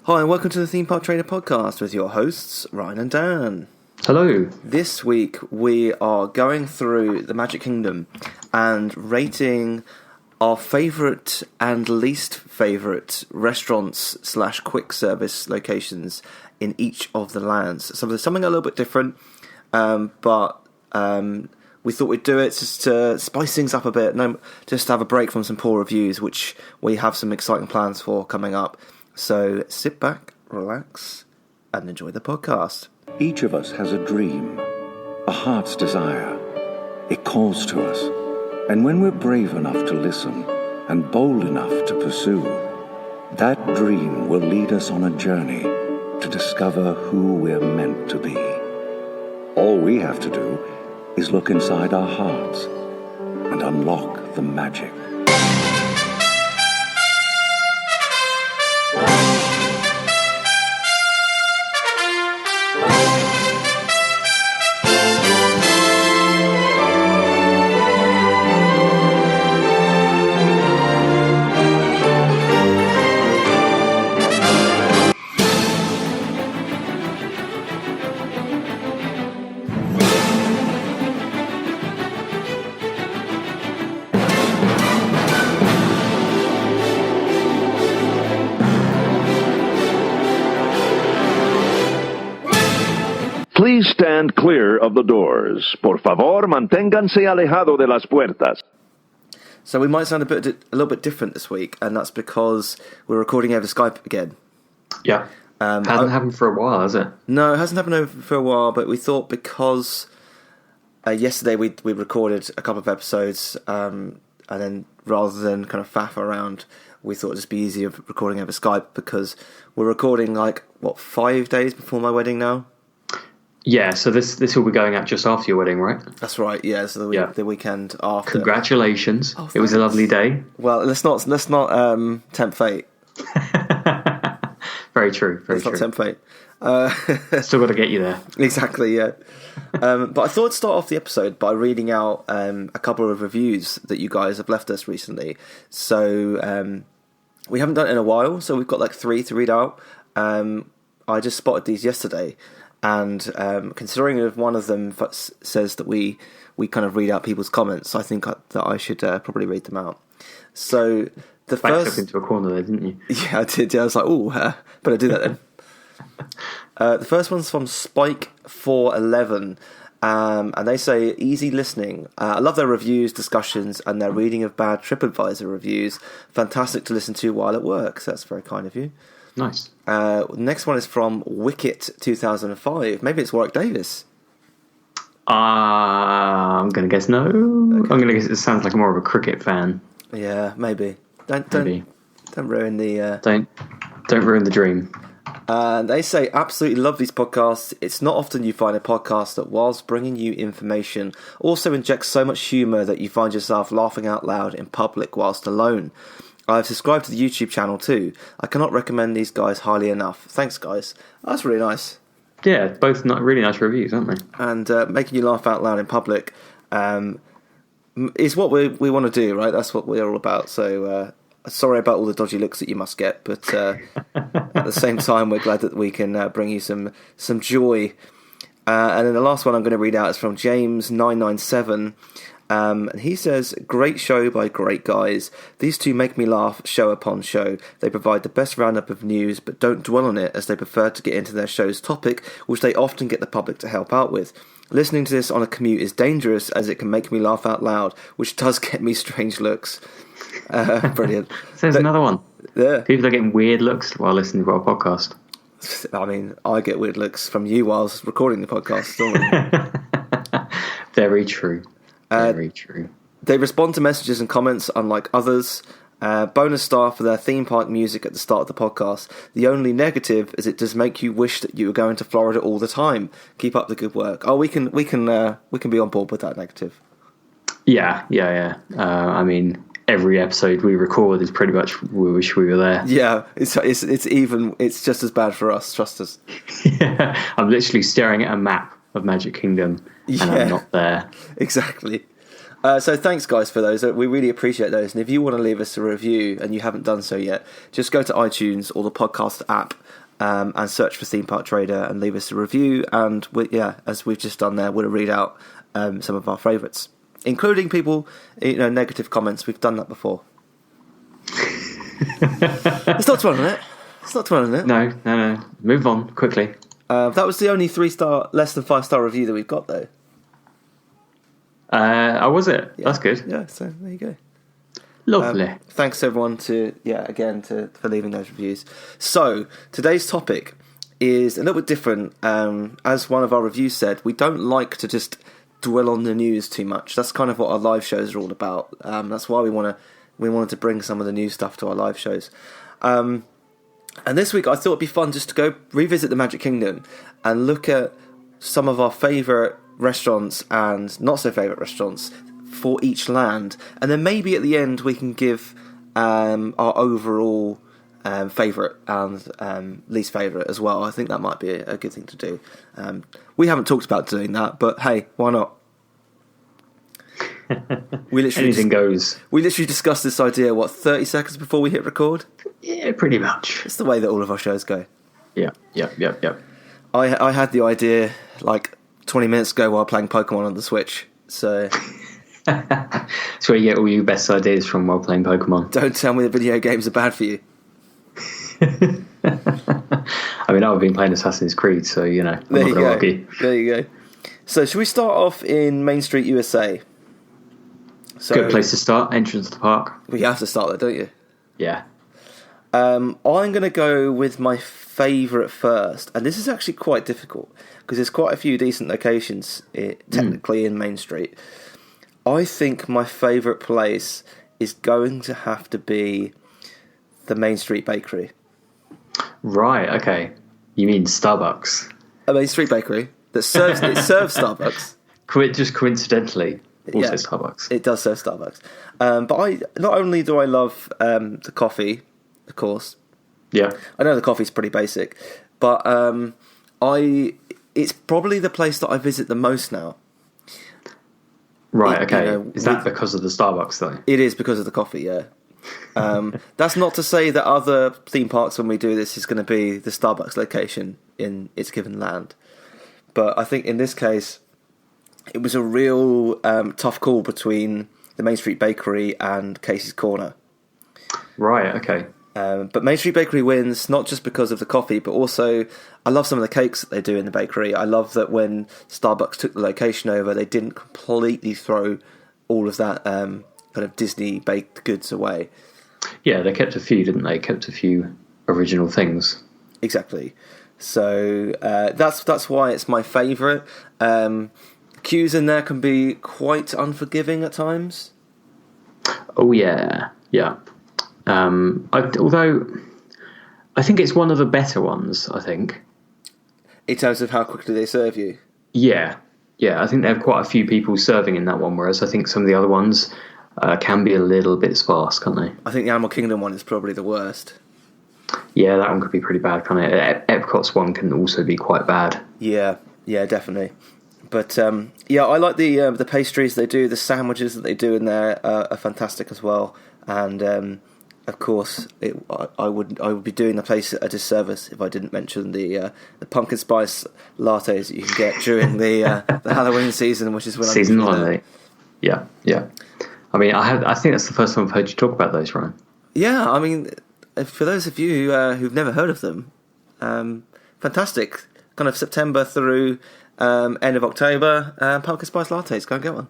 Hi, and welcome to the Theme Park Trader podcast with your hosts, Ryan and Dan. Hello. This week we are going through the Magic Kingdom and rating our favourite and least favourite restaurants / quick service locations in each of the lands. So there's something a little bit different, but we thought we'd do it just to spice things up a bit, just to have a break from some poor reviews, which we have some exciting plans for coming up. So sit back, relax, and enjoy the podcast. Each of us has a dream, a heart's desire. It calls to us. And when we're brave enough to listen and bold enough to pursue, that dream will lead us on a journey to discover who we're meant to be. All we have to do is look inside our hearts and unlock the magic. Please stand clear of the doors. Por favor, manténganse alejado de las puertas. So we might sound a little bit different this week, and that's because we're recording over Skype again. Yeah. Hasn't happened for a while, has it? No, it hasn't happened for a while, but we thought because yesterday we recorded a couple of episodes, and then rather than kind of faff around, we thought it'd just be easier recording over Skype because we're recording 5 days before my wedding now. Yeah, so this will be going out just after your wedding, right? That's right. Yeah, so the weekend after. Congratulations! Oh, it was a lovely day. Well, let's not tempt fate. Very true. Very true. Let's not tempt fate. Still got to get you there. Exactly. Yeah. But I thought I'd start off the episode by reading out a couple of reviews that you guys have left us recently. So we haven't done it in a while, so we've got 3 to read out. I just spotted these yesterday. And considering if one of them says that we kind of read out people's comments, I think that I should probably read them out. So the Backed up into a corner there, didn't you? Yeah, I did. Yeah, I was like, better do that then. The first one's from Spike411, and they say, easy listening. I love their reviews, discussions, and their reading of bad TripAdvisor reviews. Fantastic to listen to while at work, so that's very kind of you. Nice. Next one is from Wicket 2005. Maybe it's Warwick Davis. I'm going to guess no. Okay. I'm going to guess it sounds like more of a cricket fan. Yeah, maybe. Don't ruin the... Don't ruin the dream. They say, absolutely love these podcasts. It's not often you find a podcast that, whilst bringing you information, also injects so much humour that you find yourself laughing out loud in public whilst alone. I've subscribed to the YouTube channel too. I cannot recommend these guys highly enough. Thanks, guys. That's really nice. Yeah, both really nice reviews, aren't they? And making you laugh out loud in public is what we want to do, right? That's what we're all about. So sorry about all the dodgy looks that you must get, but at the same time, we're glad that we can bring you some joy. And then the last one I'm going to read out is from James997. And he says, great show by great guys. These two make me laugh show upon show. They provide the best roundup of news, but don't dwell on it as they prefer to get into their show's topic, which they often get the public to help out with. Listening to this on a commute is dangerous as it can make me laugh out loud, which does get me strange looks. Brilliant. So there's another one. Yeah. People are getting weird looks while listening to our podcast. I mean, I get weird looks from you whilst recording the podcast, don't I? Very true. Very true. They respond to messages and comments unlike others. Bonus star for their theme park music at the start of the podcast. The only negative is it does make you wish that you were going to Florida all the time. Keep up the good work. Oh, we can be on board with that negative. Yeah. I mean, every episode we record is pretty much we wish we were there. Yeah, it's just as bad for us. Trust us. Yeah, I'm literally staring at a map of Magic Kingdom, and I'm not there. Exactly. So thanks, guys, for those. We really appreciate those. And if you want to leave us a review and you haven't done so yet, just go to iTunes or the podcast app and search for Theme Park Trader and leave us a review. And as we've just done there, we'll read out some of our favourites, including people, negative comments. We've done that before. It's not dwell on it. It's not dwell on it. No. Move on quickly. That was the only 3-star, less than 5-star review that we've got, though. Was it? Yeah. That's good. Yeah, so there you go. Lovely. Thanks everyone for leaving those reviews. So today's topic is a little bit different. As one of our reviews said, we don't like to just dwell on the news too much. That's kind of what our live shows are all about. That's why we wanted to bring some of the new stuff to our live shows. And this week I thought it'd be fun just to go revisit the Magic Kingdom and look at some of our favourite restaurants and not so favourite restaurants for each land, and then maybe at the end we can give our overall favourite and least favourite as well. I think that might be a good thing to do. We haven't talked about doing that, but hey, why not? Anything goes. We literally discussed this idea 30 seconds before we hit record. Yeah, pretty much. It's the way that all of our shows go. Yeah. I had the idea 20 minutes ago while playing Pokemon on the Switch, so That's where you get all your best ideas from while playing Pokemon. Don't tell me that video games are bad for you. I mean, I've been playing Assassin's Creed, so I'm not going to argue. There you go. So should we start off in Main Street, USA? Good place to start. Entrance to the park. We have to start there, don't you? Yeah. I'm going to go with my favourite first, and this is actually quite difficult because there's quite a few decent locations technically in Main Street. I think my favourite place is going to have to be the Main Street Bakery. Right, okay. You mean Starbucks? A Main Street Bakery that serves Starbucks. Just coincidentally, also Starbucks. It does serve Starbucks. But not only do I love the coffee, of course. Yeah. I know the coffee's pretty basic, but it's probably the place that I visit the most now. Right, okay. Is that because of the Starbucks, though? It is because of the coffee, yeah. That's not to say that other theme parks, when we do this, is going to be the Starbucks location in its given land. But I think in this case, it was a real tough call between the Main Street Bakery and Casey's Corner. Right, okay. But Main Street Bakery wins, not just because of the coffee, but also I love some of the cakes that they do in the bakery. I love that when Starbucks took the location over, they didn't completely throw all of that kind of Disney baked goods away. Yeah, they kept a few, didn't they? Kept a few original things. Exactly. So that's why it's my favourite. Queues in there can be quite unforgiving at times. Oh, yeah. Although I think it's one of the better ones, I think. In terms of how quickly they serve you? Yeah. I think they have quite a few people serving in that one, whereas I think some of the other ones can be a little bit sparse, can't they? I think the Animal Kingdom one is probably the worst. Yeah, that one could be pretty bad, can't it? Epcot's one can also be quite bad. Yeah, definitely. But I like the pastries they do, the sandwiches that they do in there are fantastic as well. And of course, I would be doing the place a disservice if I didn't mention the pumpkin spice lattes that you can get during the Halloween season, which is when season holiday. Yeah. I mean, I think that's the first time I've heard you talk about those, Ryan. Yeah, I mean, for those of you who've never heard of them, fantastic. Kind of September through end of October, pumpkin spice lattes. Go and get one.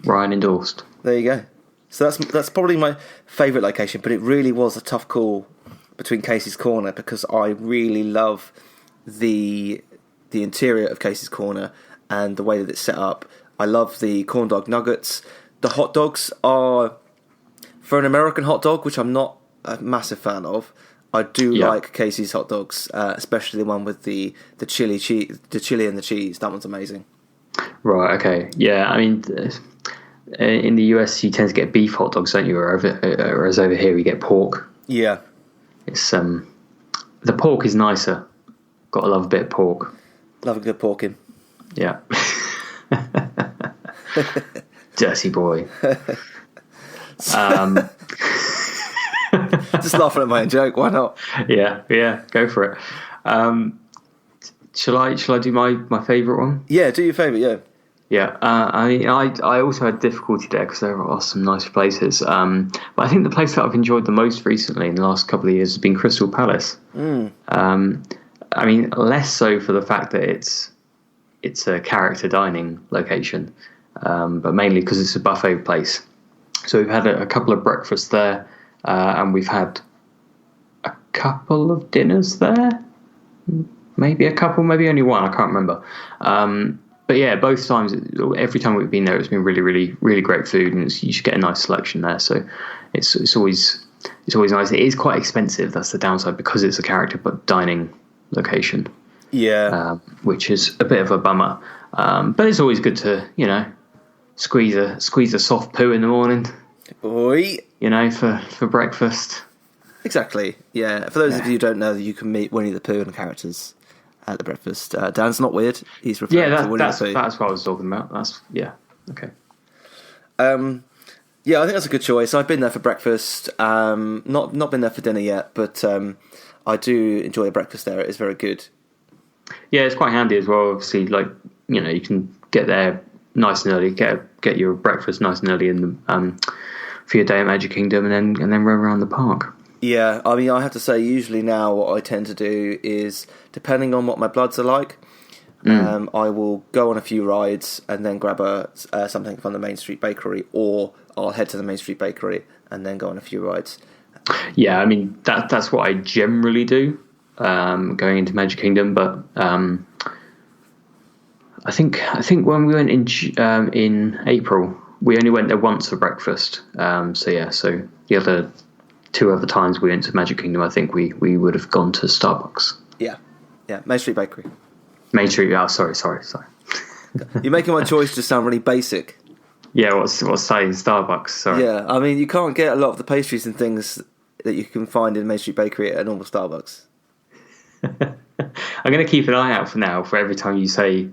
Ryan endorsed. There you go. So that's probably my favourite location, but it really was a tough call between Casey's Corner because I really love the interior of Casey's Corner and the way that it's set up. I love the corn dog nuggets. The hot dogs are, for an American hot dog, which I'm not a massive fan of, I do like Casey's hot dogs, especially the one with the chili and the cheese. That one's amazing. Right. Okay. Yeah. I mean, in the US, you tend to get beef hot dogs, don't you? Whereas over here, we get pork. Yeah. It's the pork is nicer. Gotta love a bit of pork. Love a good porking. Yeah. Dirty boy. Just laughing at my own joke. Why not? Yeah, go for it. Shall I do my favourite one? Yeah, do your favourite. Yeah. Yeah, I also had difficulty there because there are some nice places. But I think the place that I've enjoyed the most recently in the last couple of years has been Crystal Palace. I mean, less so for the fact that it's a character dining location, but mainly because it's a buffet place. So we've had a couple of breakfasts there, and we've had a couple of dinners there. Maybe a couple, maybe only one. I can't remember. But yeah, both times, every time we've been there, it's been really, really, really great food, and you should get a nice selection there. So it's always nice. It is quite expensive. That's the downside because it's a character but dining location. Yeah, which is a bit of a bummer. But it's always good to squeeze a soft poo in the morning. Oi. For breakfast. Exactly. Yeah. For those of you who don't know, you can meet Winnie the Pooh and characters at the breakfast. Dan's not weird. He's referring to Winnie the Pooh. That's what I was talking about. Okay. Yeah, I think that's a good choice. I've been there for breakfast. Not been there for dinner yet, but I do enjoy a breakfast there. It is very good. Yeah, it's quite handy as well. Obviously, you can get there nice and early, get your breakfast nice and early for your day at Magic Kingdom, and then roam around the park. Yeah, I mean, I have to say, usually now what I tend to do is, depending on what my bloods are like, I will go on a few rides and then grab something from the Main Street Bakery, or I'll head to the Main Street Bakery and then go on a few rides. Yeah, I mean, that's what I generally do, going into Magic Kingdom, but I think when we went in April, we only went there once for breakfast. So the other 2 other times we went to Magic Kingdom, I think we would have gone to Starbucks. Yeah, Main Street Bakery. Main Street. Oh, sorry. You're making my choice just sound really basic. Yeah, what's saying Starbucks? Sorry. Yeah, I mean, you can't get a lot of the pastries and things that you can find in Main Street Bakery at a normal Starbucks. I'm going to keep an eye out for now for every time you say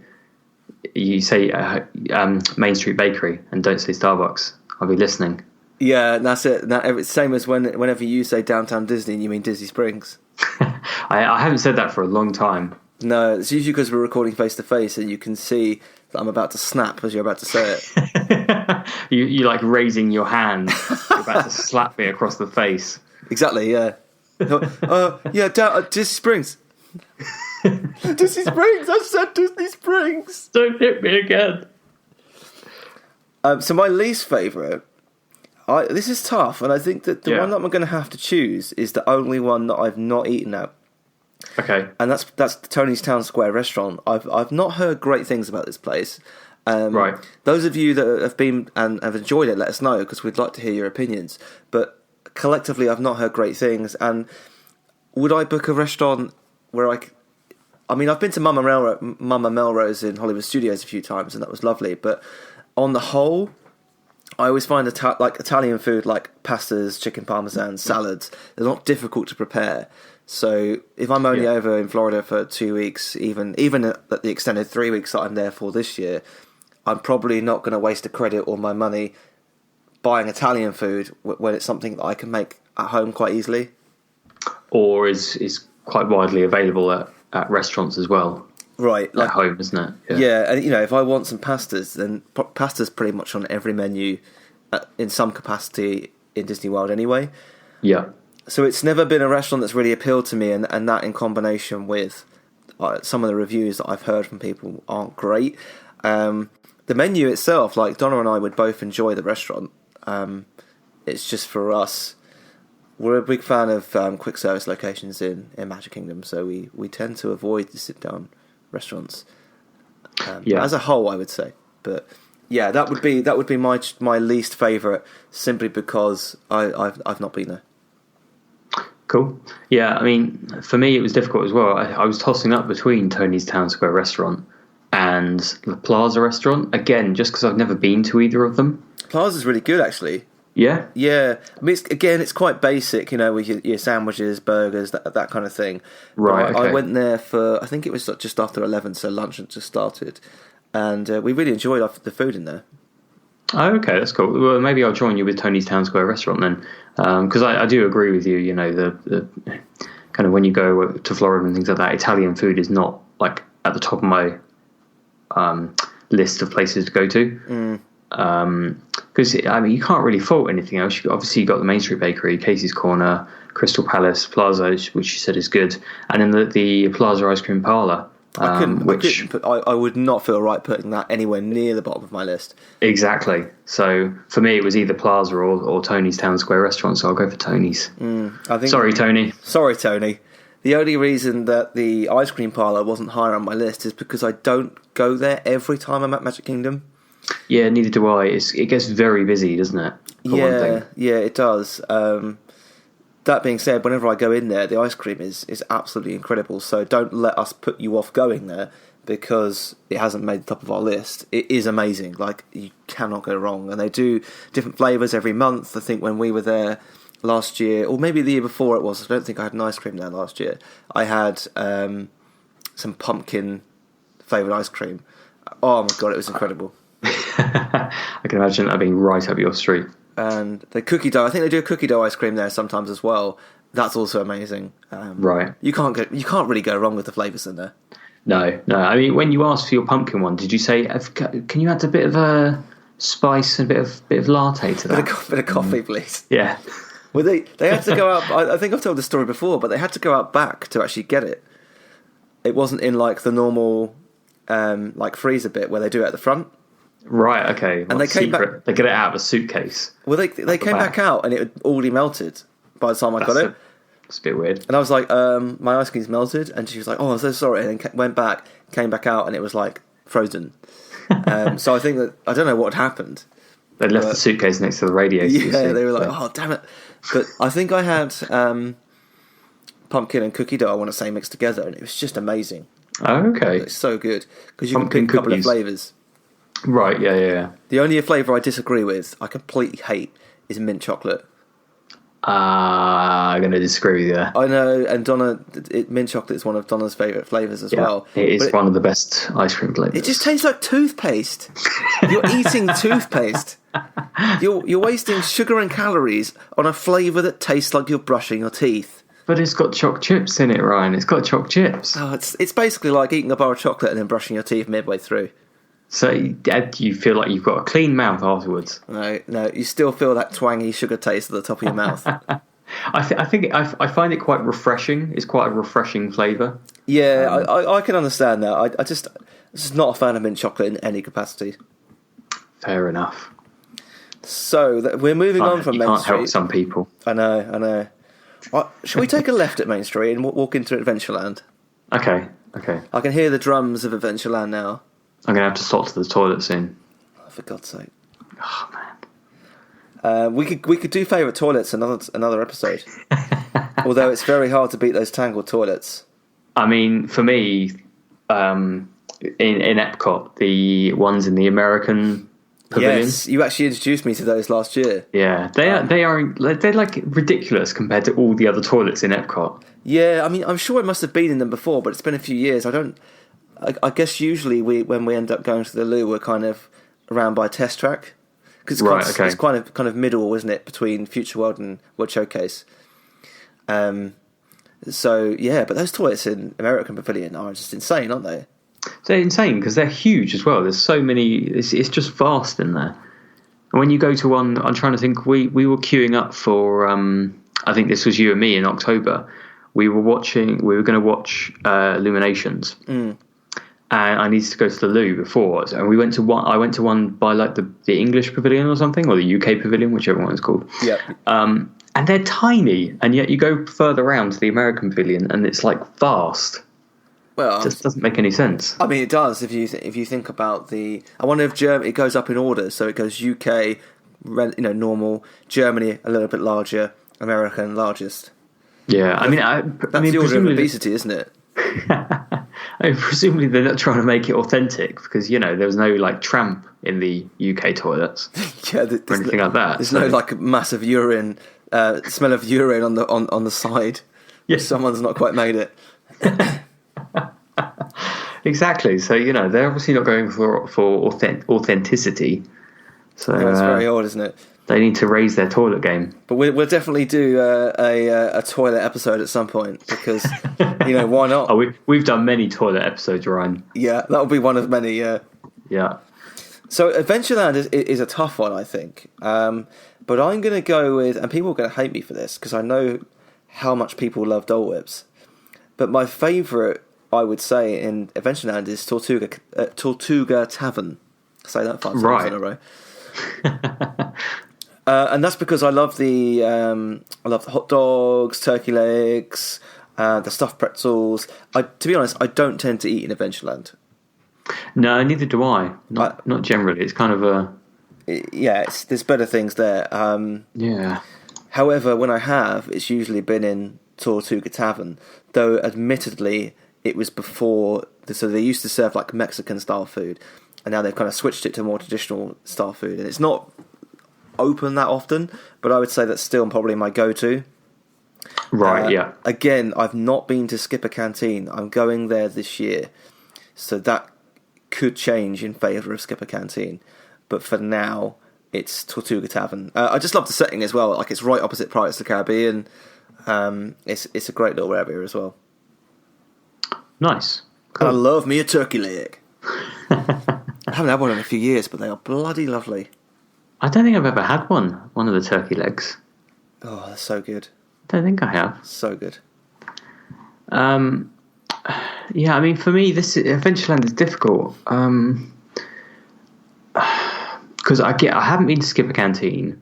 Main Street Bakery and don't say Starbucks. I'll be listening. Yeah, that's it. It's same as whenever you say Downtown Disney and you mean Disney Springs. I haven't said that for a long time. No, it's usually because we're recording face to face and you can see that I'm about to snap as you're about to say it. you like raising your hand. You're about to slap me across the face. Exactly, yeah. Disney Springs. Disney Springs! I said Disney Springs! Don't hit me again. So my least favourite, this is tough, and I think that the one that I'm going to have to choose is the only one that I've not eaten at. Okay. And that's the Tony's Town Square restaurant. I've not heard great things about this place. Right. Those of you that have been and have enjoyed it, let us know, because we'd like to hear your opinions. But collectively, I've not heard great things. And would I book a restaurant where I mean, I've been to Mama Melrose in Hollywood Studios a few times, and that was lovely. But on the whole, I always find Italian food, like pastas, chicken parmesan, salads, they're not difficult to prepare. So if I'm only over in Florida for 2 weeks, even at the extended 3 weeks that I'm there for this year, I'm probably not going to waste a credit or my money buying Italian food when it's something that I can make at home quite easily. Or is quite widely available at restaurants as well. Right. At home, isn't it? Yeah, and if I want some pastas, then pasta's pretty much on every menu in some capacity in Disney World anyway. Yeah. So it's never been a restaurant that's really appealed to me, and that in combination with some of the reviews that I've heard from people aren't great. The menu itself, like Donna and I would both enjoy the restaurant. It's just for us, we're a big fan of quick service locations in Magic Kingdom, so we tend to avoid the sit-down restaurants. As a whole, I would say. But yeah, that would be my least favourite, simply because I've not been there. Cool. Yeah, I mean, for me, it was difficult as well. I was tossing up between Tony's Town Square restaurant and the Plaza restaurant, again, just because I've never been to either of them. Plaza's really good, actually. Yeah? Yeah. I mean, it's quite basic, with your sandwiches, burgers, that kind of thing. Right, okay. I went there for, I think it was just after 11, so lunch had just started. And we really enjoyed the food in there. Oh, okay, that's cool. Well, maybe I'll join you with Tony's Town Square restaurant then, because I do agree with you. You know, the kind of when you go to Florida and things like that, Italian food is not like at the top of my list of places to go to. Because I mean, you can't really fault anything else. Obviously, you got the Main Street Bakery, Casey's Corner, Crystal Palace Plaza, which you said is good, and then the Plaza Ice Cream Parlour. I would not feel right putting that anywhere near the bottom of my list. Exactly. So for me, it was either Plaza or Tony's Town Square restaurant. So I'll go for Tony's. Sorry, Tony. Sorry, Tony. The only reason that the ice cream parlour wasn't higher on my list is because I don't go there every time I'm at Magic Kingdom. Yeah, neither do I. It gets very busy, doesn't it? Yeah, it does. That being said, whenever I go in there, the ice cream is absolutely incredible. So don't let us put you off going there because it hasn't made the top of our list. It is amazing. Like, you cannot go wrong. And they do different flavours every month. I think when we were there last year, or maybe the year before it was, I don't think I had an ice cream there last year. I had some pumpkin flavoured ice cream. Oh my God, it was incredible. I can imagine that being right up your street. And the cookie dough, I think they do a cookie dough ice cream there sometimes as well. That's also amazing. Right. You can't really go wrong with the flavours in there. No. I mean, when you asked for your pumpkin one, did you say, can you add a bit of a spice and a bit of latte to that? Bit of coffee, please. Yeah. Well, they had to go out. I think I've told this story before, but they had to go out back to actually get it. It wasn't in like the normal like freezer bit where they do it at the front. Right, okay. And they came back. They get it out of a suitcase. Well, they came back out and it had already melted by the time I got it. It's a bit weird. And I was like, my ice cream's melted. And she was like, oh, I'm so sorry. And then went back, came back out, and it was like frozen. So I think that, I don't know what had happened. They left the suitcase next to the radiator. Yeah, they were like, oh, damn it. But I think I had pumpkin and cookie dough, I want to say, mixed together. And it was just amazing. Oh, okay. It's so good. Because you can pick a couple of flavours. Right, yeah. The only flavour I disagree with, I completely hate, is mint chocolate. I'm going to disagree with you there. I know, and Donna, mint chocolate is one of Donna's favourite flavours as well. It is one of the best ice cream flavours. It just tastes like toothpaste. You're eating toothpaste. You're wasting sugar and calories on a flavour that tastes like you're brushing your teeth. But it's got choc chips in it, Ryan. It's got choc chips. Oh, it's basically like eating a bar of chocolate and then brushing your teeth midway through. So you feel like you've got a clean mouth afterwards? No, you still feel that twangy sugar taste at the top of your mouth. I find it quite refreshing. It's quite a refreshing flavour. Yeah, I can understand that. I'm just not a fan of mint chocolate in any capacity. Fair enough. So we're moving on from Main Street. You can't help some people. I know. Shall we take a left at Main Street and walk into Adventureland? Okay. I can hear the drums of Adventureland now. I'm going to have to stop to the toilet soon. Oh, for God's sake. Oh, man. We could do favourite toilets another episode. Although it's very hard to beat those Tangled toilets. I mean, for me, in Epcot, the ones in the American pavilion. Yes, you actually introduced me to those last year. Yeah, they're like ridiculous compared to all the other toilets in Epcot. Yeah, I mean, I'm sure it must have been in them before, but it's been a few years. I guess usually when we end up going to the loo, we're kind of around by Test Track. Because it's kind of middle, isn't it, between Future World and World Showcase. So, yeah, but those toilets in American Pavilion are just insane, aren't they? They're insane because they're huge as well. There's so many, it's just vast in there. And when you go to one, I'm trying to think, we were queuing up for, I think this was you and me in October. We were going to watch Illuminations. And I needed to go to the loo before, and we went to one. I went to one by like the English Pavilion or something, or the UK Pavilion, whichever one it's called. Yeah. And they're tiny, and yet you go further around to the American Pavilion, and it's like vast. Well, it just doesn't make any sense. I mean, it does if you think about the. I wonder if it goes up in order, so it goes UK, normal, Germany a little bit larger, American largest. Yeah, I mean, that's the order of obesity, isn't it? I mean, presumably they're not trying to make it authentic because there was no like tramp in the UK toilets, or anything like that. There's no like massive urine smell of urine on the side. Yes, someone's not quite made it. Exactly. So they're obviously not going for authenticity. So That's very odd, isn't it? they need to raise their toilet game. But we'll definitely do a toilet episode at some point because, why not? Oh, we've done many toilet episodes, Ryan. Yeah, that'll be one of many, yeah. Yeah. So Adventureland is a tough one, I think. But I'm going to go with, and people are going to hate me for this because I know how much people love Dole Whips. But my favourite, I would say, in Adventureland is Tortuga Tavern. Say that 5 times in a row. And that's because I love the hot dogs, turkey legs, the stuffed pretzels. To be honest, I don't tend to eat in Adventureland. No, neither do I. Not generally. It's kind of a... Yeah, there's better things there. Yeah. However, when I have, it's usually been in Tortuga Tavern, though admittedly it was before... So they used to serve like Mexican-style food, and now they've kind of switched it to more traditional style food. And it's not open that often, but I would say that's still probably my go-to. Right, yeah. Again, I've not been to Skipper Canteen. I'm going there this year, so that could change in favour of Skipper Canteen. But for now, it's Tortuga Tavern. I just love the setting as well. Like, it's right opposite Pirates of the Caribbean. It's a great little area as well. Nice. Cool. And I love me a turkey leg. I haven't had one in a few years, but they are bloody lovely. I don't think I've ever had one of the turkey legs. Oh, they're so good. I don't think I have. So good. Yeah, I mean, for me, this Adventureland is difficult. Because I haven't been to Skipper Canteen.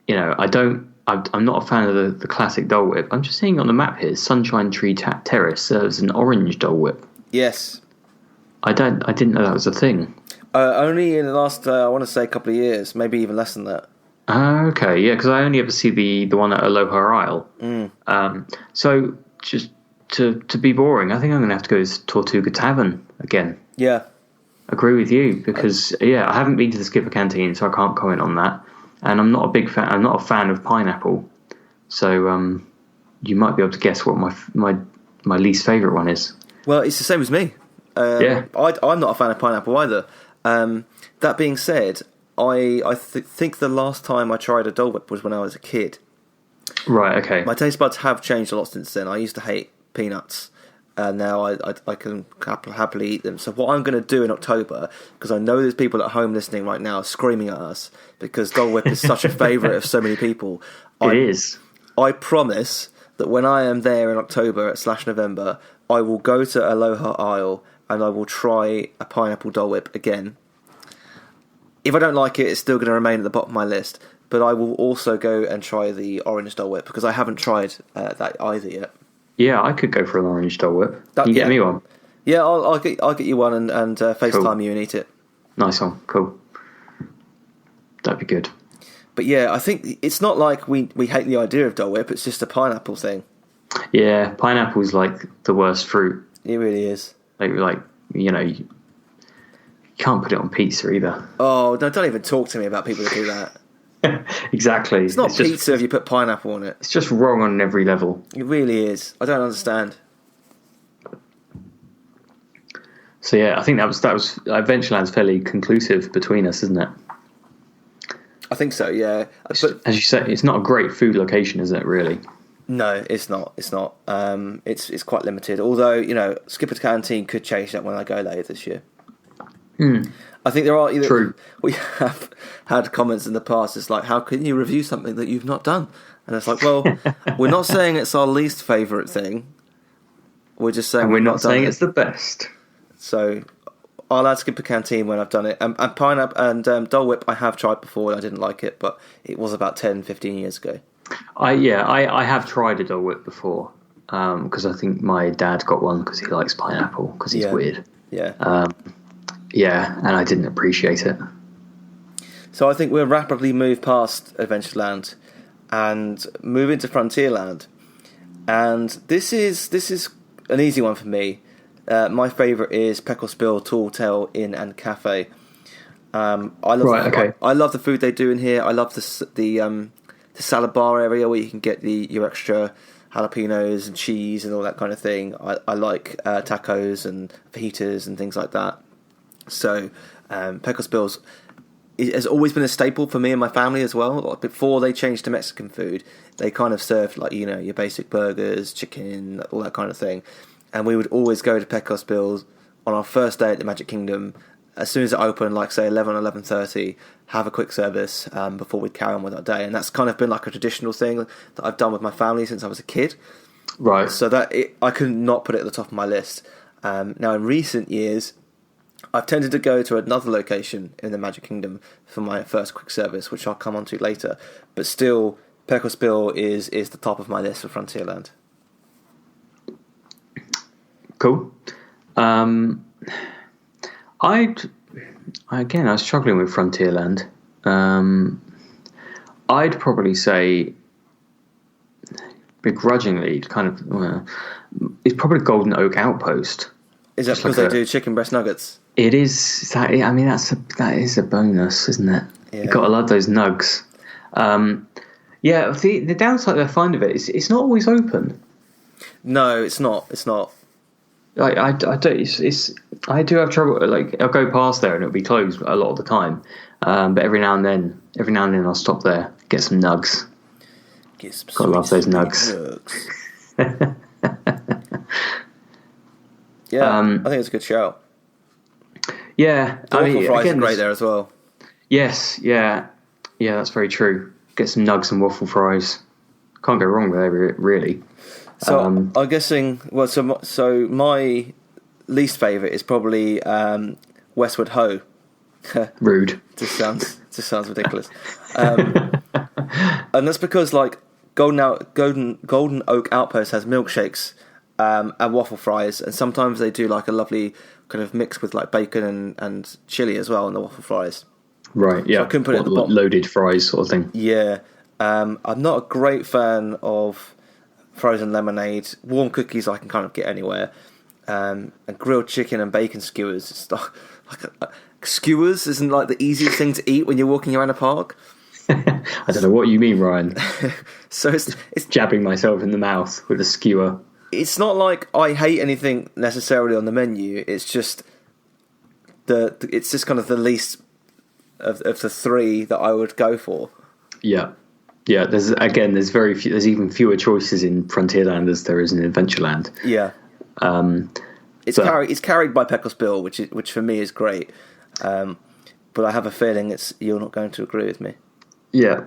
I'm not a fan of the classic Dole Whip. I'm just seeing on the map here, Sunshine Tree Terrace serves an orange Dole Whip. Yes. I didn't know that was a thing. Only in the last, I want to say, a couple of years, maybe even less than that. Okay, yeah, because I only ever see the one at Aloha Isle. So just to be boring, I think I'm going to have to go to Tortuga Tavern again. Yeah. Agree with you because I haven't been to the Skipper Canteen, so I can't comment on that. And I'm not a big fan. I'm not a fan of pineapple, so you might be able to guess what my least favourite one is. Well, it's the same as me. I'm not a fan of pineapple either. That being said, I think the last time I tried a Dole Whip was when I was a kid. Right. Okay. My taste buds have changed a lot since then. I used to hate peanuts. Now I can happily eat them. So what I'm going to do in October, because I know there's people at home listening right now screaming at us because Dole Whip is such a favourite of so many people. It is. I promise that when I am there in October / November, I will go to Aloha Isle and I will try a pineapple Dole Whip again. If I don't like it, it's still going to remain at the bottom of my list. But I will also go and try the orange Dole Whip because I haven't tried that either yet. Yeah, I could go for an orange Dole Whip. Can you get me one? Yeah, I'll get you one and FaceTime you and eat it. Nice one, cool. That'd be good. But yeah, I think it's not like we hate the idea of Dole Whip. It's just a pineapple thing. Yeah, pineapple's like the worst fruit. It really is. Like you can't put it on pizza either. Oh no! Don't even talk to me about people that do that. Exactly. It's not pizza if you put pineapple on it. It's just wrong on every level. It really is. I don't understand. So yeah, I think that was Adventureland's fairly conclusive between us, isn't it? I think so. Yeah. But as you say, it's not a great food location, is it? Really? No, it's not. It's not. It's quite limited. Although Skipper's Canteen could change that when I go later this year. I think there are True. We have had comments in the past. It's like, how can you review something that you've not done? And it's like, well, we're not saying it's our least favourite thing. We're just saying we're not saying it's the best. So I'll add Skipper Canteen when I've done it. And pineapple and Dole Whip I have tried before and I didn't like it, but it was about 10, 15 years ago. I have tried a Dole Whip before because I think my dad got one because he likes pineapple because he's weird. Yeah. Yeah, and I didn't appreciate it. So I think we'll rapidly move past Adventureland and move into Frontierland. And this is an easy one for me. My favourite is Pecklesbill Tall Tale Inn and Cafe. I love the food they do in here. I love the salad bar area where you can get your extra jalapenos and cheese and all that kind of thing. I like tacos and fajitas and things like that. So Pecklesbill's it has always been a staple for me and my family as well. Like before they changed to Mexican food, they kind of served like, you know, your basic burgers, chicken, all that kind of thing. And we would always go to Pecos Bill on our first day at the Magic Kingdom. As soon as it opened, like say 11:30, have a quick service before we'd carry on with our day. And that's kind of been like a traditional thing that I've done with my family since I was a kid. Right. So I could not put it at the top of my list. Now, in recent years, I've tended to go to another location in the Magic Kingdom for my first quick service, which I'll come on to later. But still, Pecos Bill is the top of my list for Frontierland. Cool. I was struggling with Frontierland. I'd probably say, begrudgingly, kind of, it's probably Golden Oak Outpost. Is that because they do chicken breast nuggets? It is. That is a bonus, isn't it? Yeah. You've got to love those nugs. The downside I find of it is it's not always open. No, it's not. It's not. I do have trouble. Like I'll go past there and it'll be closed a lot of the time. But every now and then I'll stop there, get some nugs. Gotta love those nugs. Yeah, I think it's a good shout. Yeah, the waffle fries are great there as well. Yes, yeah, that's very true. Get some nugs and waffle fries. Can't go wrong there, really. So I'm guessing. Well, so my least favourite is probably Westward Ho. Rude. Just sounds ridiculous. And that's because like Golden Oak Outpost has milkshakes and waffle fries, and sometimes they do like a lovely kind of mix with like bacon and chili as well in the waffle fries. Right. Yeah. So I couldn't put it at the bottom. Loaded fries sort of thing. Yeah. I'm not a great fan of frozen lemonade. Warm cookies I can kind of get anywhere. And grilled chicken and bacon skewers. It's like skewers isn't like the easiest thing to eat when you're walking around a park. I don't know what you mean, Ryan. So it's jabbing myself in the mouth with a skewer. It's not like I hate anything necessarily on the menu. It's just it's just kind of the least of the three that I would go for. Yeah. Yeah, there's very few. There's even fewer choices in Frontierland as there is in Adventureland. Yeah, it's carried by Pecos Bill, which for me is great. But I have a feeling you're not going to agree with me. Yeah.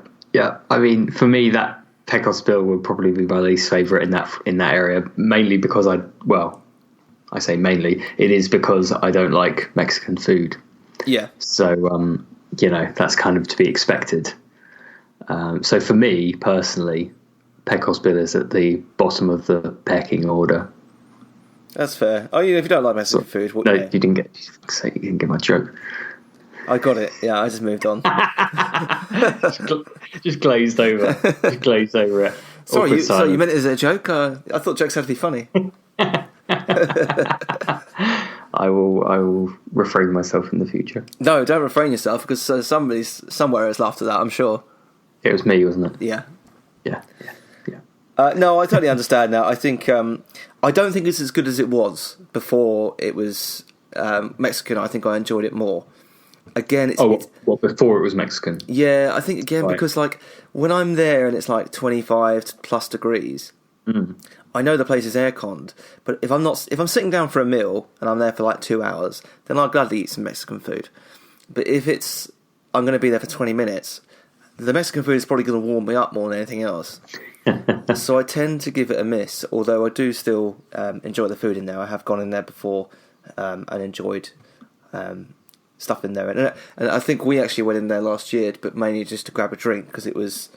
I mean, for me, that Pecos Bill would probably be my least favourite in that area, mainly because I say mainly, it is because I don't like Mexican food. Yeah. So that's kind of to be expected. So for me personally, Pecos Bill is at the bottom of the pecking order. That's fair. Oh, if you don't like Mexican food, you didn't get my joke. I got it. Yeah, I just moved on. just glazed over. Just glazed over it. Sorry, you meant it as a joke? I thought jokes had to be funny. I will refrain myself in the future. No, don't refrain yourself, because somebody somewhere has laughed at that, I'm sure. It was me, wasn't it? Yeah. Yeah. No, I totally understand now. I think I don't think it's as good as it was before it was Mexican. I think I enjoyed it more. Again, before it was Mexican? Yeah, I think because like when I'm there and it's like 25 plus degrees, I know the place is air-conned, but if I'm sitting down for a meal and I'm there for like 2 hours, then I'll gladly eat some Mexican food. But if I'm going to be there for 20 minutes, the Mexican food is probably going to warm me up more than anything else. So I tend to give it a miss, although I do still enjoy the food in there. I have gone in there before and enjoyed stuff in there. And I think we actually went in there last year, but mainly just to grab a drink because it was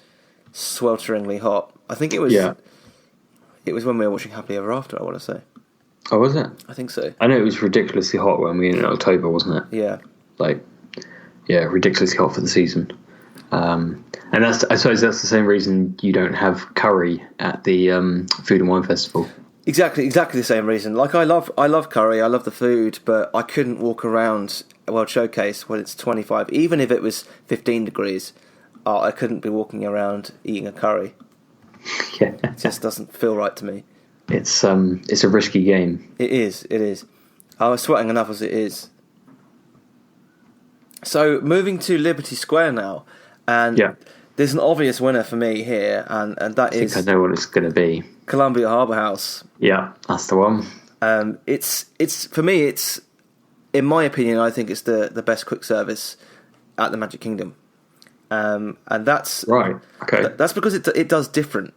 swelteringly hot. I think it was... Yeah. It was when we were watching Happily Ever After, I want to say. Oh, was it? I think so. I know it was ridiculously hot when we were in October, wasn't it? Yeah. Ridiculously hot for the season. And I suppose that's the same reason you don't have curry at the Food and Wine Festival. Exactly the same reason. Like I love curry, I love the food, but I couldn't walk around World Showcase when it's 25, even if it was 15 degrees. I couldn't be walking around eating a curry. Yeah. It just doesn't feel right to me. It's a risky game. It is. I was sweating enough as it is. So moving to Liberty Square now, and Yeah. there's an obvious winner for me here, and that I think is I know what it's going to be. Columbia Harbour House. Yeah, that's the one. It's for me. It's, in my opinion, I think it's the best quick service at the Magic Kingdom, and that's Right. Okay. That's because it does different.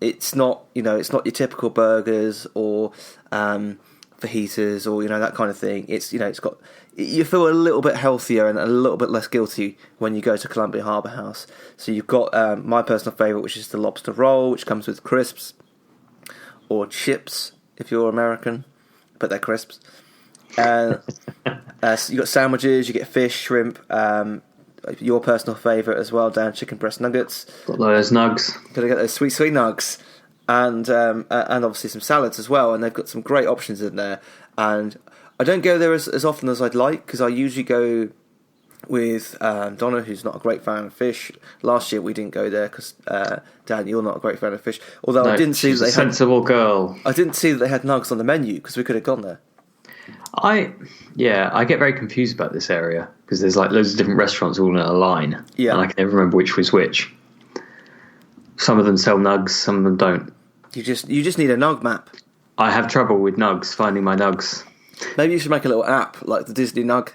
It's not it's not your typical burgers or fajitas or that kind of thing. It's it's got, you feel a little bit healthier and a little bit less guilty when you go to Columbia Harbour House. So you've got my personal favourite, which is the lobster roll, which comes with crisps or chips if you're American, but they're crisps. So you got sandwiches, you get fish, shrimp. Your personal favourite as well, Dan, chicken breast nuggets. Got those nugs. Gotta get those sweet nugs, and obviously some salads as well. And they've got some great options in there. And I don't go there as often as I'd like, because I usually go with Donna, who's not a great fan of fish. Last year we didn't go there because Dan, you're not a great fan of fish. Although No, I didn't see she's that a sensible girl. I didn't see that they had nugs on the menu, because we could have gone there. I get very confused about this area because there's like loads of different restaurants all in a line. Yeah. And I can never remember which was which. Some of them sell nugs, some of them don't. You just need a nug map. I have trouble with nugs, finding my nugs. Maybe you should make a little app like the Disney Nug,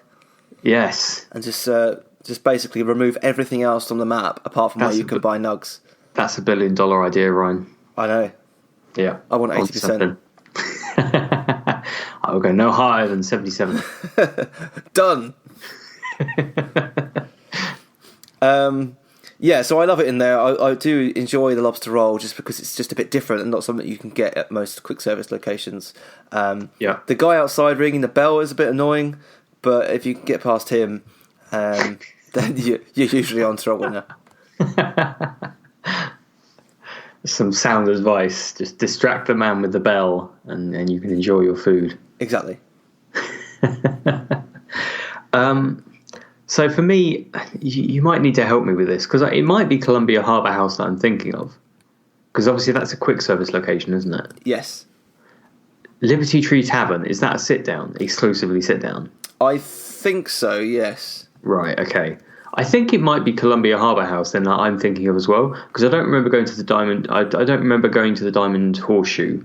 Yes. and just basically remove everything else on the map apart from where That's you can buy nugs. That's $1 billion idea, Ryan. I know. Yeah. I want On 80%. something. I will go no higher than 77. Done. Yeah, so I love it in there. I do enjoy the lobster roll just because it's just a bit different and not something you can get at most quick service locations. Yeah. The guy outside ringing the bell is a bit annoying, but if you can get past him, then you're usually on to a winner. Some sound advice. Just distract the man with the bell and you can enjoy your food. Exactly. So for me, you might need to help me with this because it might be Columbia Harbour House that I'm thinking of. Because obviously that's a quick service location, isn't it? Yes. Liberty Tree Tavern, is that a sit down, exclusively sit down? I think so, yes. Right, okay. I think it might be Columbia Harbour House then that I'm thinking of as well, because I don't remember going to the Diamond. I don't remember going to the Diamond Horseshoe.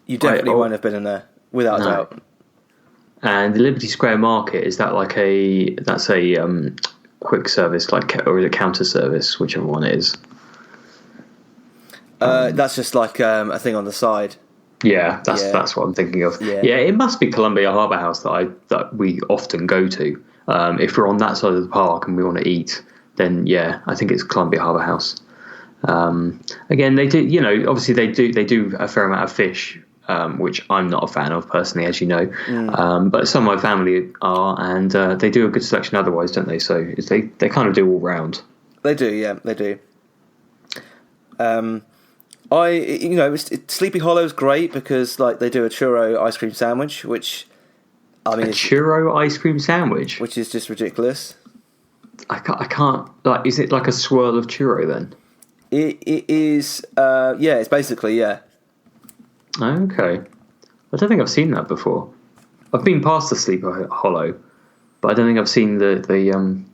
You definitely won't have been in there, without a doubt. And the Liberty Square Market, is that like a quick service, or is it counter service, whichever one it is? That's just like a thing on the side. Yeah, that's what I'm thinking of. Yeah, it must be Columbia Harbour House that we often go to. If we're on that side of the park and we want to eat, then yeah, I think it's Columbia Harbour House. Again, they do, obviously they do a fair amount of fish, which I'm not a fan of personally, as you know. But some of my family are, and they do a good selection otherwise, don't they? So they kind of do all round. They do, yeah, they do. Sleepy Hollow's great because like they do a churro ice cream sandwich, which I mean, a churro ice cream sandwich, which is just ridiculous. I can't like. Is it like a swirl of churro then? It is. Yeah, it's basically yeah. Okay, I don't think I've seen that before. I've been past the Sleepy Hollow, but I don't think I've seen the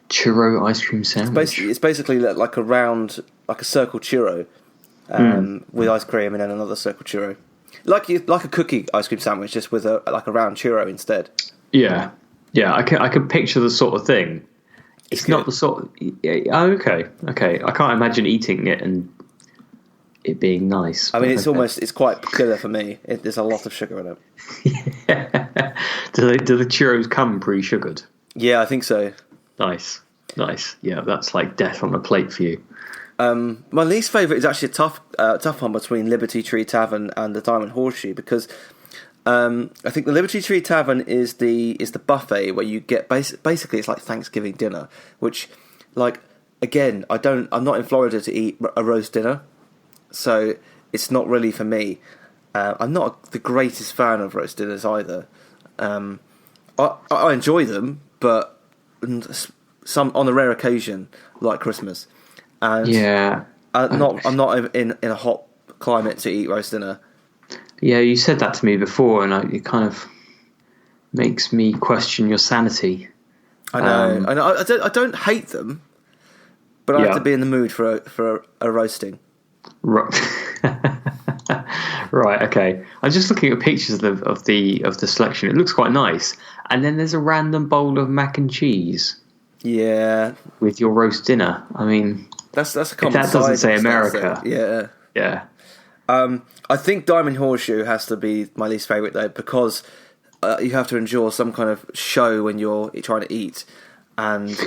churro ice cream sandwich. It's basically like a round, like a circle churro, with ice cream and then another circle churro, like a cookie ice cream sandwich, just with a round churro instead. Yeah. I can picture the sort of thing. It's not the sort. Okay. I can't imagine eating it and it being nice. I mean, it's quite killer for me. There's a lot of sugar in it. Yeah. Do the churros come pre-sugared? Yeah, I think so. Nice. Yeah, that's like death on a plate for you. My least favourite is actually a tough one between Liberty Tree Tavern and the Diamond Horseshoe because I think the Liberty Tree Tavern is the buffet where you get basically it's like Thanksgiving dinner, which like again I'm not in Florida to eat a roast dinner, so it's not really for me. I'm not the greatest fan of roast dinners either. I enjoy them, but some on a rare occasion like Christmas. And yeah, I'm not in a hot climate to eat roast dinner. Yeah, you said that to me before, and it kind of makes me question your sanity. I know. I don't hate them, but I have to be in the mood for a roasting. Right. Right. Okay. I'm just looking at pictures of the selection. It looks quite nice. And then there's a random bowl of mac and cheese. Yeah. With your roast dinner. I mean, that's a common that doesn't say America. Yeah. Yeah. I think Diamond Horseshoe has to be my least favourite though, because you have to endure some kind of show when you're trying to eat, and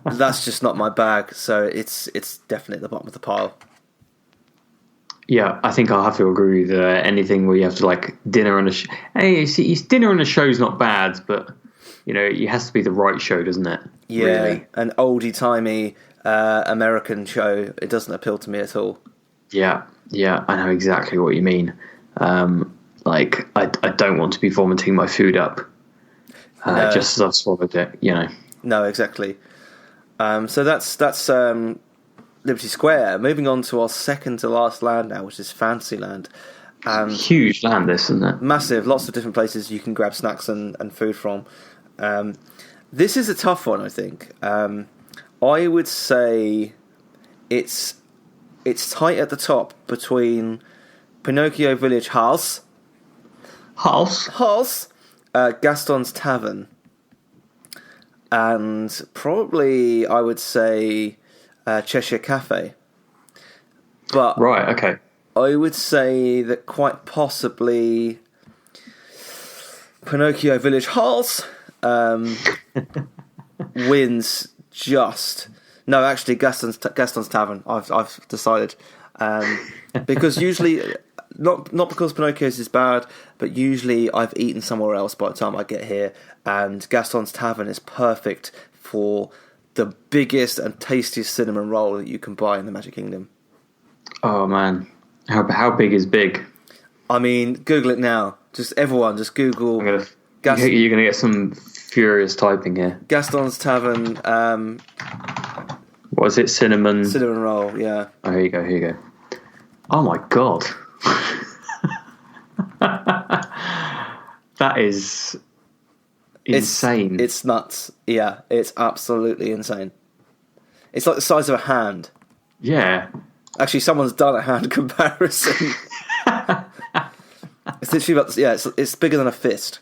that's just not my bag. So it's definitely at the bottom of the pile. Yeah, I think I'll have to agree with anything where you have to like dinner on a Hey, see, dinner on a show's not bad, but it has to be the right show, doesn't it? Yeah, really? An oldie-timey American show. It doesn't appeal to me at all. Yeah, I know exactly what you mean. Like, I don't want to be vomiting my food up just as I've swallowed it, No, exactly. So that's Liberty Square. Moving on to our second to last land now, which is Fantasyland. Huge land, this, isn't it? Massive. Lots of different places you can grab snacks and food from. This is a tough one, I think. I would say it's tight at the top between Pinocchio Village House, Gaston's Tavern, and probably I would say Cheshire Cafe. But right, okay. I would say that quite possibly Pinocchio Village House wins just. No, actually, Gaston's Tavern. I've decided, because usually, not because Pinocchio's is bad, but usually I've eaten somewhere else by the time I get here, and Gaston's Tavern is perfect for the biggest and tastiest cinnamon roll that you can buy in the Magic Kingdom. Oh man, how big is big? I mean, Google it now. Everyone, just Google. You're gonna get some furious typing here. Gaston's Tavern. What is it? Cinnamon roll. Yeah. Oh, here you go. Oh my god, that is insane. It's nuts. Yeah, it's absolutely insane. It's like the size of a hand. Yeah. Actually, someone's done a hand comparison. It's literally it's bigger than a fist.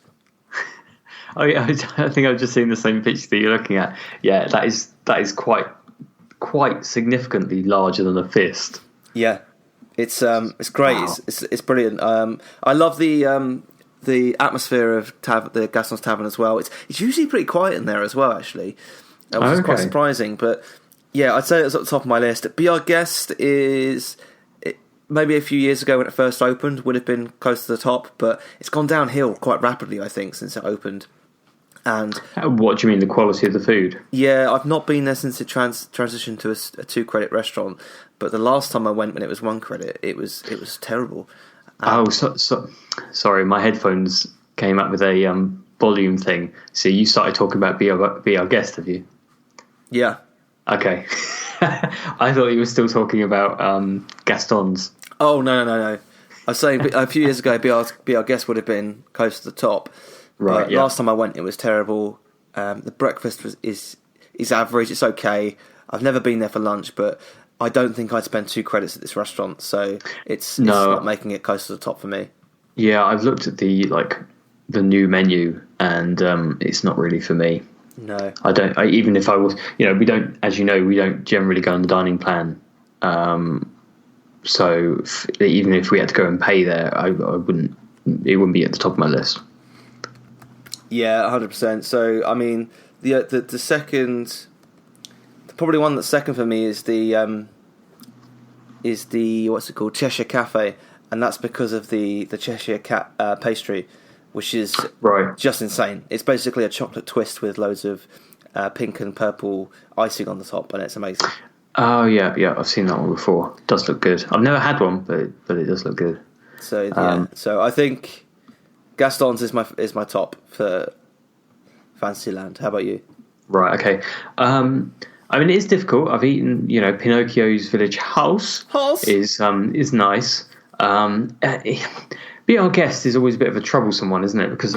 Oh yeah, I think I've just seen the same picture that you're looking at. Yeah, that is quite significantly larger than a fist. Yeah, it's great. Wow. It's brilliant. I love the atmosphere of the Gaston's Tavern as well. It's usually pretty quiet in there as well, actually, which is quite surprising. But yeah, I'd say it's at the top of my list. Be Our Guest is maybe a few years ago when it first opened would have been close to the top, but it's gone downhill quite rapidly, I think, since it opened. And what do you mean, the quality of the food? Yeah, I've not been there since it transitioned to a 2-credit restaurant. But the last time I went, when it was 1 credit, it was terrible. Sorry, my headphones came up with a volume thing. So you started talking about Be Our Guest, have you? Yeah. Okay. I thought you were still talking about Gaston's. Oh no! I was saying a few years ago, Be Our Guest would have been close to the top. Right. Yeah. Last time I went, it was terrible. The breakfast is average. It's okay. I've never been there for lunch, but I don't think I'd spend 2 credits at this restaurant, so it's not making it close to the top for me. Yeah, I've looked at the new menu, and it's not really for me. No, I don't. Even if I was, we don't, as you know, we don't generally go on the dining plan. So even if we had to go and pay there, I wouldn't. It wouldn't be at the top of my list. Yeah, 100%. So I mean, the second, probably one that's second for me is the what's it called, Cheshire Cafe, and that's because of the Cheshire Cat pastry, which is just insane. It's basically a chocolate twist with loads of pink and purple icing on the top, and it's amazing. Oh yeah, I've seen that one before. It does look good. I've never had one, but it does look good. So yeah, so I think Gaston's is my top for Fantasyland. How about you? Right. Okay. I mean, it is difficult. I've eaten, Pinocchio's Village House is nice. Be Our Guest is always a bit of a troublesome one, isn't it? Because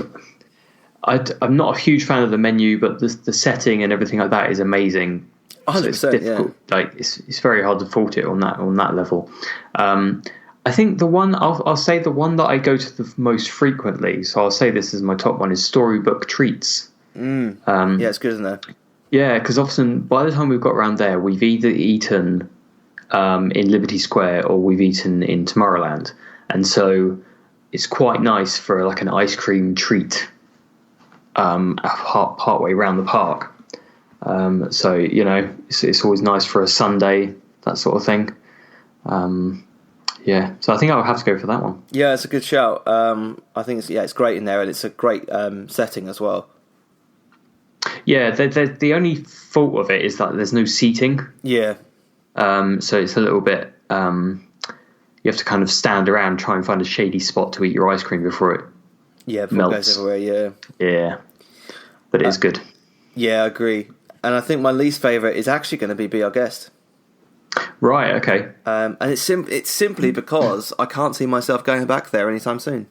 I'm not a huge fan of the menu, but the setting and everything like that is amazing. 100%, so it's difficult. Like it's very hard to fault it on that level. I think the one I'll say the one that I go to the most frequently. So I'll say this is my top one is Storybook Treats. Yeah, it's good, isn't it? Yeah, because often by the time we've got around there, we've either eaten in Liberty Square or we've eaten in Tomorrowland, and so it's quite nice for like an ice cream treat part way around the park. So it's always nice for a Sunday, that sort of thing. Yeah, so I think I'll have to go for that one. Yeah, it's a good shout. I think it's great in there, and it's a great setting as well. Yeah, the only fault of it is that there's no seating. Yeah. So it's a little bit. You have to kind of stand around, try and find a shady spot to eat your ice cream before it melts. It goes everywhere. Yeah. Yeah, but it is good. Yeah, I agree. And I think my least favourite is actually going to Be Our Guest. Right. Okay. And it's simply because I can't see myself going back there anytime soon.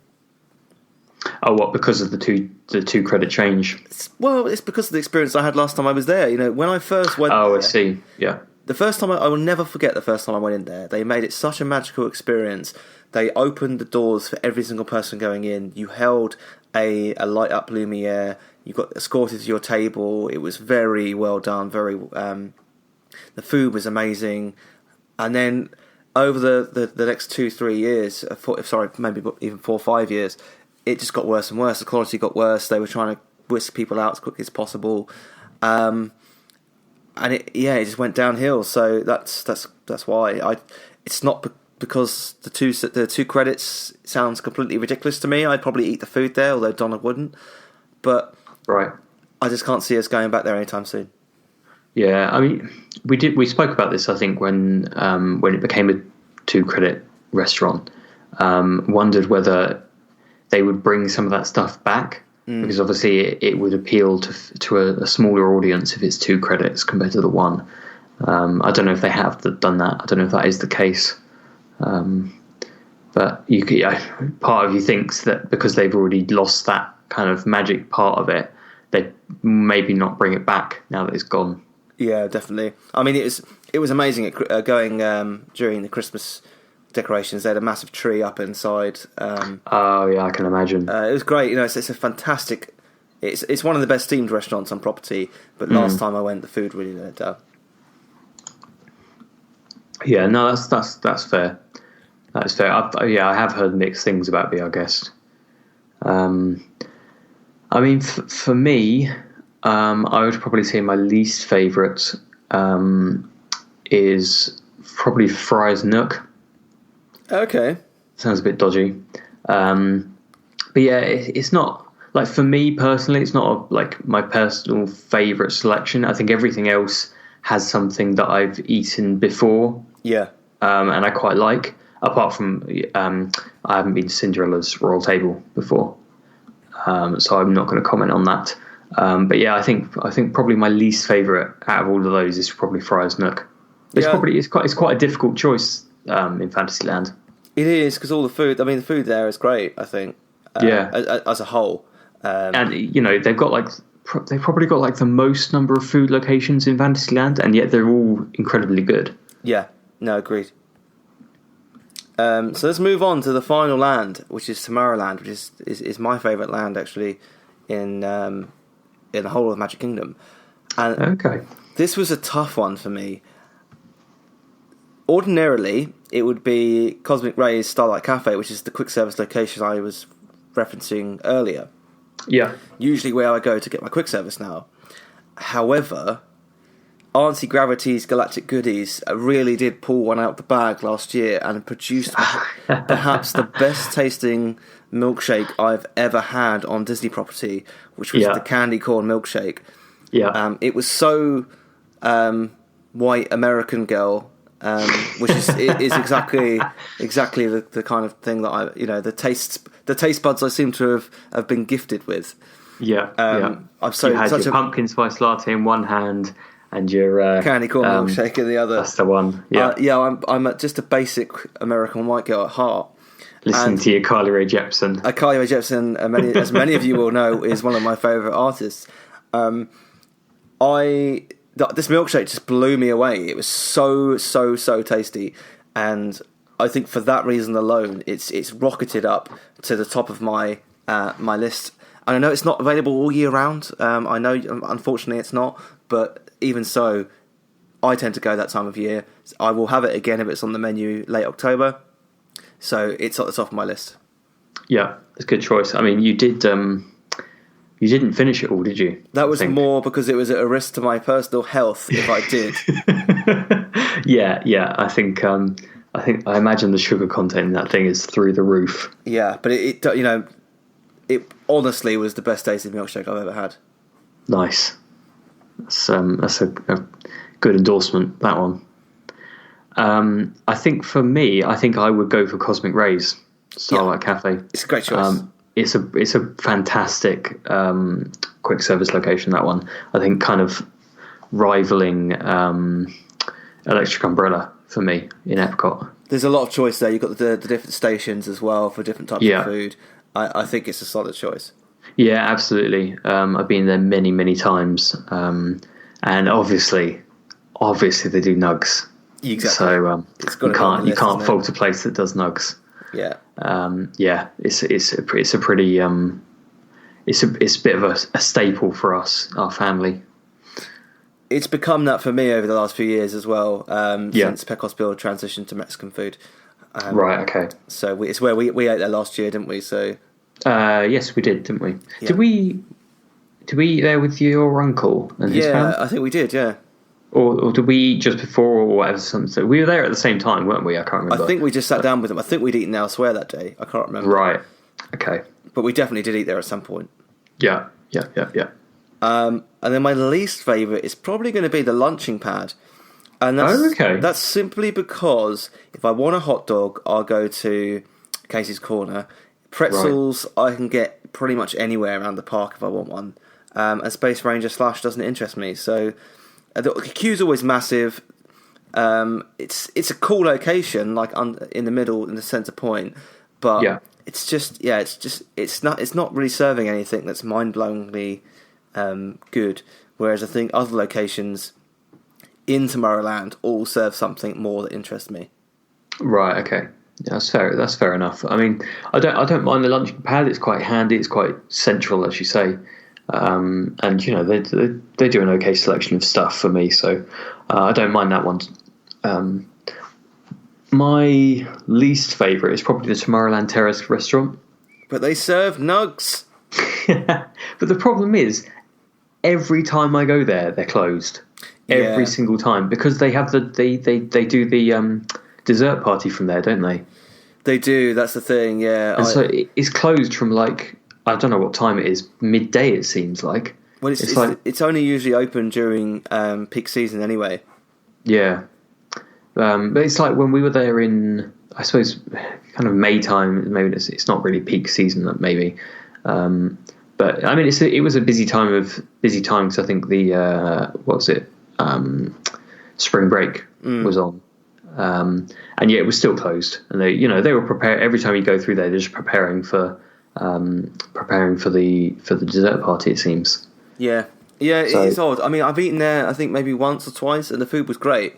Oh, what? Because of the two credit change? It's because of the experience I had last time I was there. When I first went. Oh, there, I see. Yeah. The first time I will never forget the first time I went in there. They made it such a magical experience. They opened the doors for every single person going in. You held a light up Lumiere. You got escorted to your table. It was very well done. The food was amazing. And then over the next 2-3 years, maybe even 4 or 5 years, it just got worse and worse. The quality got worse. They were trying to whisk people out as quickly as possible. And it just went downhill. So that's why it's not because the two credits sounds completely ridiculous to me. I'd probably eat the food there, although Donna wouldn't. But right, I just can't see us going back there anytime soon. Yeah, I mean, we spoke about this, I think, when it became a 2-credit restaurant. Wondered whether they would bring some of that stuff back, because obviously it would appeal to a smaller audience if it's 2 credits compared to the 1. I don't know if they have done that. I don't know if that is the case. But part of you thinks that because they've already lost that kind of magic part of it, they maybe not bring it back now that it's gone. Yeah, definitely. I mean, it was amazing going during the Christmas decorations. They had a massive tree up inside. Oh yeah, I can imagine. It was great. It's a fantastic. It's one of the best themed restaurants on property. But last time I went, the food really let down. Yeah, no, that's fair. That is fair. I have heard mixed things about Be Our Guest. I mean, for me, I would probably say my least favourite is probably Friar's Nook. Okay. Sounds a bit dodgy. But yeah, it's not, like, for me personally, it's not like my personal favourite selection. I think everything else has something that I've eaten before. Yeah. And I quite like, apart from I haven't been to Cinderella's Royal Table before. So I'm not going to comment on that. But yeah, I think probably my least favourite out of all of those is probably Friar's Nook. It's quite a difficult choice in Fantasyland. It is, because all the food. I mean, the food there is great, I think. As a whole. And they've probably got like the most number of food locations in Fantasyland, and yet they're all incredibly good. Yeah. No, agreed. So let's move on to the final land, which is Tomorrowland, which is my favourite land actually in the whole of Magic Kingdom. And okay, this was a tough one for me. Ordinarily, it would be Cosmic Ray's Starlight Cafe, which is the quick service location I was referencing earlier. Yeah, usually where I go to get my quick service now. However, Auntie Gravity's Galactic Goodies really did pull one out the bag last year and produced perhaps the best tasting milkshake I've ever had on Disney property, which was the candy corn milkshake. Yeah, it was so white American girl, which is exactly the kind of thing that the taste buds I seem to have been gifted with. Yeah, I'm so you had such your pumpkin spice latte in one hand and your candy corn milkshake in the other. That's the one. Yeah, I'm just a basic American white girl at heart. Listening to your Carly Rae Jepsen. Carly Rae Jepsen, as many of you will know, is one of my favourite artists. This milkshake just blew me away. It was so tasty, and I think for that reason alone, it's rocketed up to the top of my my list. And I know it's not available all year round. I know, unfortunately, it's not. But even so, I tend to go that time of year. I will have it again if it's on the menu late October. So it's at the top of my list. Yeah, it's a good choice. I mean, you didn't finish it all, did you? That was more because it was at a risk to my personal health if I did. Yeah. I imagine the sugar content in that thing is through the roof. Yeah, but it honestly was the best tasting milkshake I've ever had. Nice. That's a good endorsement, that one. I think for me, I would go for Cosmic Rays Starlight Cafe. It's a great choice. It's a fantastic quick service location, that one. I think kind of rivaling Electric Umbrella for me in Epcot. There's a lot of choice there. You've got the different stations as well for different types of food. I think it's a solid choice. Yeah, absolutely. I've been there many, many times. And obviously they do nugs. Exactly. So you can't fault a place that does nugs. Yeah. It's a pretty it's a bit of a staple for us, our family. It's become that for me over the last few years as well. Since Pecos Bill transitioned to Mexican food. Right. Okay. So it's where we ate there last year, didn't we? So. Yes, we did, didn't we? Yeah. Did we eat there with your uncle and his family? Yeah, I think we did. Yeah. Or did we just before or whatever? So we were there at the same time, weren't we? I can't remember. I think we just sat down with them. I think we'd eaten elsewhere that day. I can't remember. Right. Okay. But we definitely did eat there at some point. Yeah. And then my least favourite is probably going to be the lunching pad. And that's simply because if I want a hot dog, I'll go to Casey's Corner. Pretzels, right. I can get pretty much anywhere around the park if I want one. And Space Ranger Slush doesn't interest me. So the queue's always massive. It's a cool location, like in the middle, in the centre point. But it's not really serving anything that's mind-blowingly good. Whereas I think other locations in Tomorrowland all serve something more that interests me. Right. Okay. Yeah, that's fair enough. I mean, I don't mind the lunching pad. It's quite handy. It's quite central, as you say. And they do an okay selection of stuff for me, so I don't mind that one. My least favourite is probably the Tomorrowland Terrace restaurant. But they serve nugs. But the problem is, every time I go there, they're closed. Every single time, because they have they do the dessert party from there, don't they? They do. That's the thing. Yeah. And so it's closed from I don't know what time it is. Midday, it seems like. Well, it's only usually open during peak season anyway. Yeah. But it's like when we were there in, I suppose, kind of May time. Maybe it's not really peak season, maybe. But I mean, it was a busy time because I think the what was it? Spring break was on. And yet it was still closed, and they were prepared. Every time you go through there, they're just preparing for the dessert party. It seems. Yeah, it's odd. I mean, I've eaten there I think maybe once or twice, and the food was great.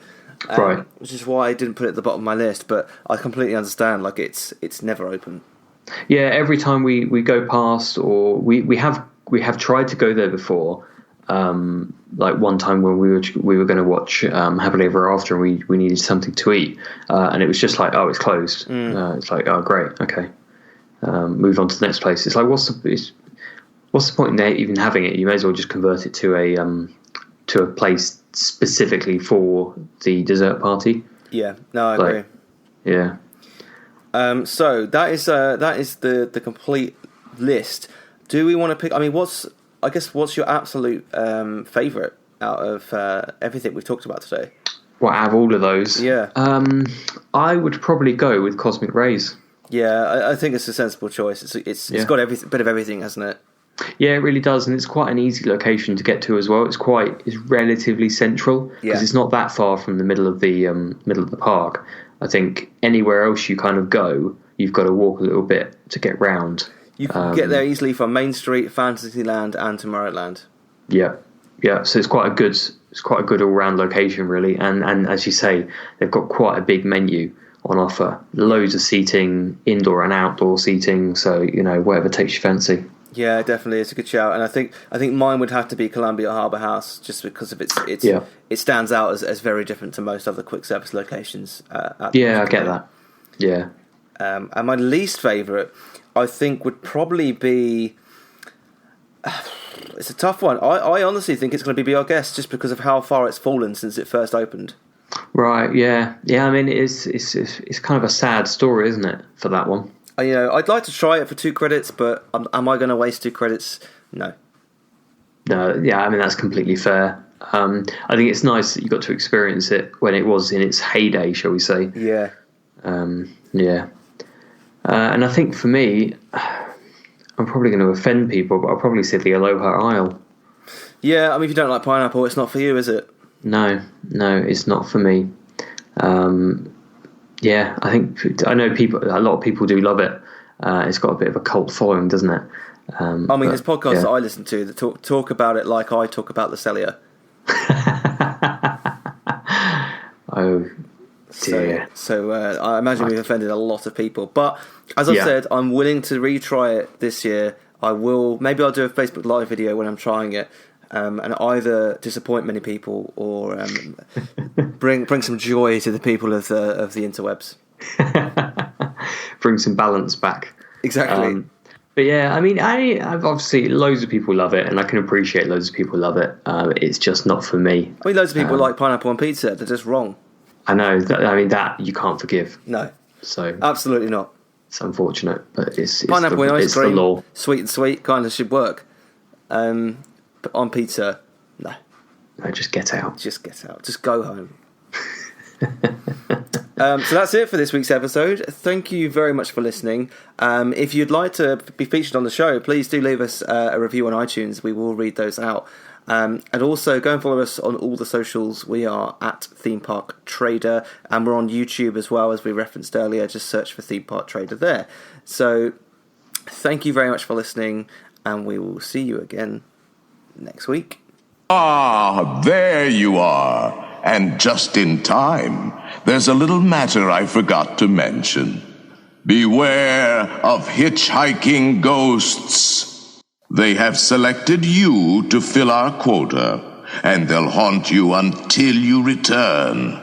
Right, which is why I didn't put it at the bottom of my list. But I completely understand. Like it's never open. Yeah, every time we go past, or we have tried to go there before. Like one time when we were going to watch Happily Ever After, and we needed something to eat, and it was just like, oh, it's closed. It's like, oh, great, okay, move on to the next place. It's like, what's the point in even having it? You may as well just convert it to a place specifically for the dessert party. Yeah, no, I agree. Yeah. So that is the complete list. Do we want to pick? I mean, what's your absolute favourite out of everything we've talked about today? Well, out of all of those, yeah, I would probably go with Cosmic Rays. Yeah, I think it's a sensible choice. It's got bit of everything, hasn't it? Yeah, it really does, and it's quite an easy location to get to as well. It's relatively central because it's not that far from the middle of the park. I think anywhere else you kind of go, you've got to walk a little bit to get round. You can get there easily from Main Street, Fantasyland, and Tomorrowland. Yeah. So it's quite a good all-round location, really. And as you say, they've got quite a big menu on offer. Loads of seating, indoor and outdoor seating. So whatever takes your fancy. Yeah, definitely, it's a good shout. And I think mine would have to be Columbia Harbour House, just because of it stands out as very different to most other quick service locations. I get that. Yeah. And my least favourite, I think, would probably be. It's a tough one. I honestly think it's going to be Our Guest, just because of how far it's fallen since it first opened. Right. Yeah. I mean, it's kind of a sad story, isn't it, for that one? I'd like to try it for 2 credits, but am I going to waste 2 credits? No. No. Yeah. I mean, that's completely fair. I think it's nice that you got to experience it when it was in its heyday, shall we say? Yeah. Yeah. And I think for me, I'm probably going to offend people, but I'll probably say the Aloha Isle. Yeah, I mean, if you don't like pineapple, it's not for you, is it? No, it's not for me. Yeah, I know a lot of people do love it. It's got a bit of a cult following, doesn't it? There's podcasts that I listen to that talk about it like I talk about the Celia. Oh dear. So I imagine we've offended a lot of people. But as I've said, I'm willing to retry it this year. Maybe I'll do a Facebook Live video when I'm trying it. And either disappoint many people or bring some joy to the people of the interwebs. Bring some balance back. Exactly. But yeah, I mean, I've obviously loads of people love it, and I can appreciate loads of people love it. It's just not for me. I mean, loads of people like pineapple on pizza. They're just wrong. I know. That you can't forgive. No. So absolutely not. It's unfortunate, but it's pineapple in ice cream, the law. Sweet and sweet kind of should work. But on pizza, no. No, just get out. Just go home. So that's it for this week's episode. Thank you very much for listening. If you'd like to be featured on the show, please do leave us a review on iTunes. We will read those out. And also go and follow us on all the socials. We are at Theme Park Trader, and we're on YouTube as well, as we referenced earlier. Just search for Theme Park Trader there. So thank you very much for listening, and we will see you again next week. Ah, there you are. And just in time. There's a little matter I forgot to mention. Beware of hitchhiking ghosts. They have selected you to fill our quota, and they'll haunt you until you return.